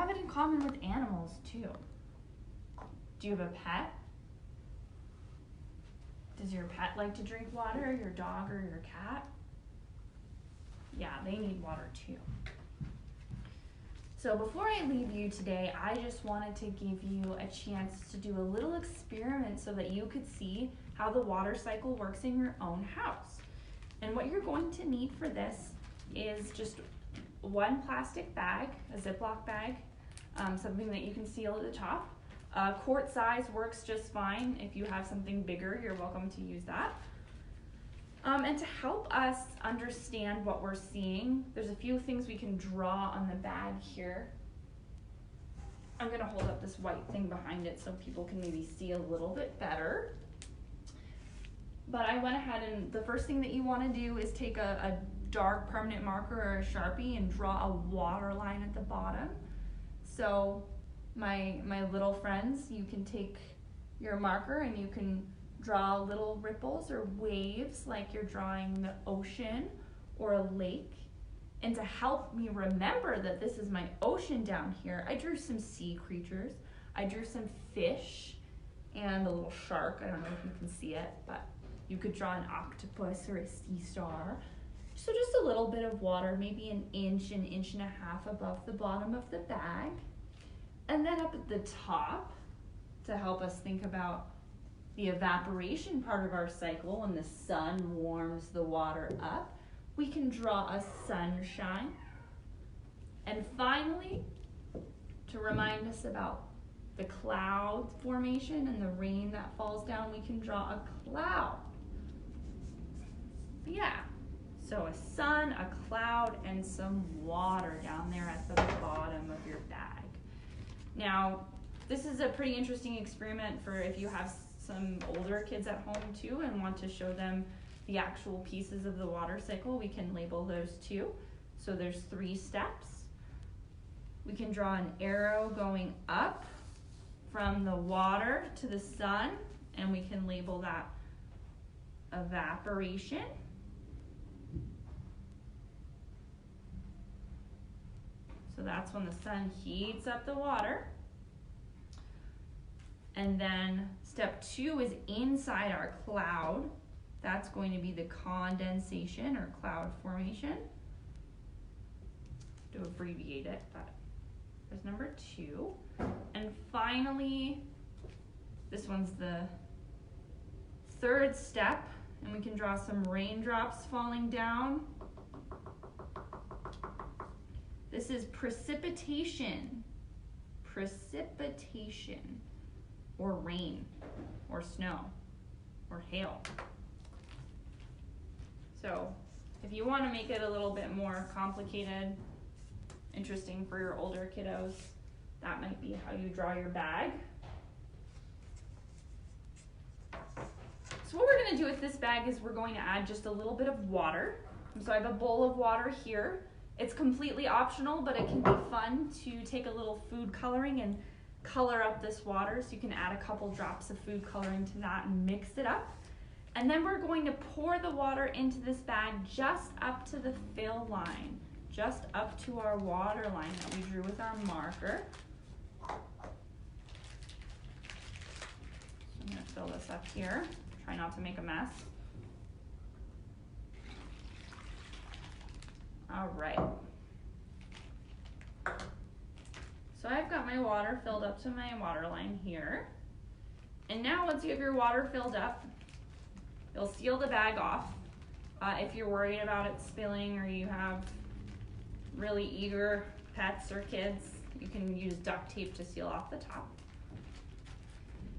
have it in common with animals too. Do you have a pet? Does your pet like to drink water, your dog or your cat? Yeah, they need water too. So before I leave you today, I just wanted to give you a chance to do a little experiment so that you could see how the water cycle works in your own house. And what you're going to need for this is just one plastic bag, a Ziploc bag, something that you can seal at the top. Quart size works just fine. If you have something bigger, you're welcome to use that. And to help us understand what we're seeing, there's a few things we can draw on the bag here. I'm gonna hold up this white thing behind it so people can maybe see a little bit better. But I went ahead and the first thing that you wanna do is take a dark permanent marker or a Sharpie and draw a water line at the bottom. So my little friends, you can take your marker and you can draw little ripples or waves like you're drawing the ocean or a lake. And to help me remember that this is my ocean down here, I drew some sea creatures. I drew some fish and a little shark. I don't know if you can see it, but you could draw an octopus or a sea star. So just a little bit of water, maybe an inch and a half above the bottom of the bag. And then up at the top, to help us think about the evaporation part of our cycle, when the sun warms the water up, we can draw a sunshine. And finally, to remind us about the cloud formation and the rain that falls down, we can draw a cloud. Yeah, so a sun, a cloud, and some water down there at the bottom of your bag. Now, this is a pretty interesting experiment for if you have some older kids at home too and want to show them the actual pieces of the water cycle. We can label those too. So there's 3 steps. We can draw an arrow going up from the water to the sun, and we can label that evaporation. So that's when the sun heats up the water. And then step 2 is inside our cloud. That's going to be the condensation or cloud formation. To abbreviate it, but there's number 2. And finally, this one's the 3rd step, and we can draw some raindrops falling down. This is precipitation. Precipitation. Or rain, or snow, or hail. So if you want to make it a little bit more complicated, interesting for your older kiddos, that might be how you draw your bag. So what we're going to do with this bag is we're going to add just a little bit of water. So I have a bowl of water here. It's completely optional, but it can be fun to take a little food coloring and color up this water. So you can add a couple drops of food coloring to that and mix it up. And then we're going to pour the water into this bag just up to the fill line, just up to our water line that we drew with our marker. So I'm going to fill this up here. Try not to make a mess. All right. So I've got my water filled up to my water line here. And now once you have your water filled up, you'll seal the bag off. If you're worried about it spilling or you have really eager pets or kids, you can use duct tape to seal off the top.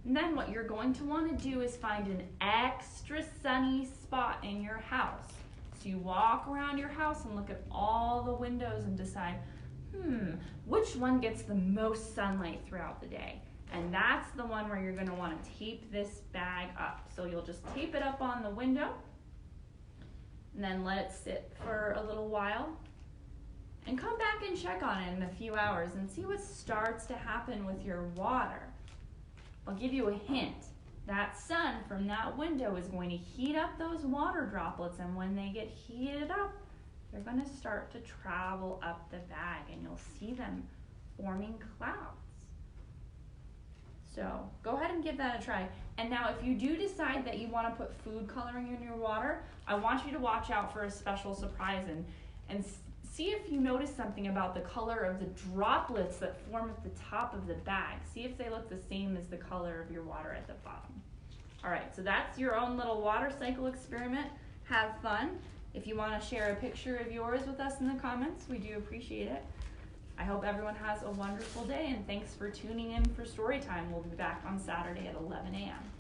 And then what you're going to want to do is find an extra sunny spot in your house. So you walk around your house and look at all the windows and decide, which one gets the most sunlight throughout the day? And that's the one where you're going to want to tape this bag up. So you'll just tape it up on the window and then let it sit for a little while and come back and check on it in a few hours and see what starts to happen with your water. I'll give you a hint. That sun from that window is going to heat up those water droplets, and when they get heated up, they're going to start to travel up the bag, and you'll see them forming clouds. So go ahead and give that a try. And now if you do decide that you want to put food coloring in your water, I want you to watch out for a special surprise and see if you notice something about the color of the droplets that form at the top of the bag. See if they look the same as the color of your water at the bottom. All right, so that's your own little water cycle experiment. Have fun. If you want to share a picture of yours with us in the comments, we do appreciate it. I hope everyone has a wonderful day, and thanks for tuning in for Storytime. We'll be back on Saturday at 11 a.m.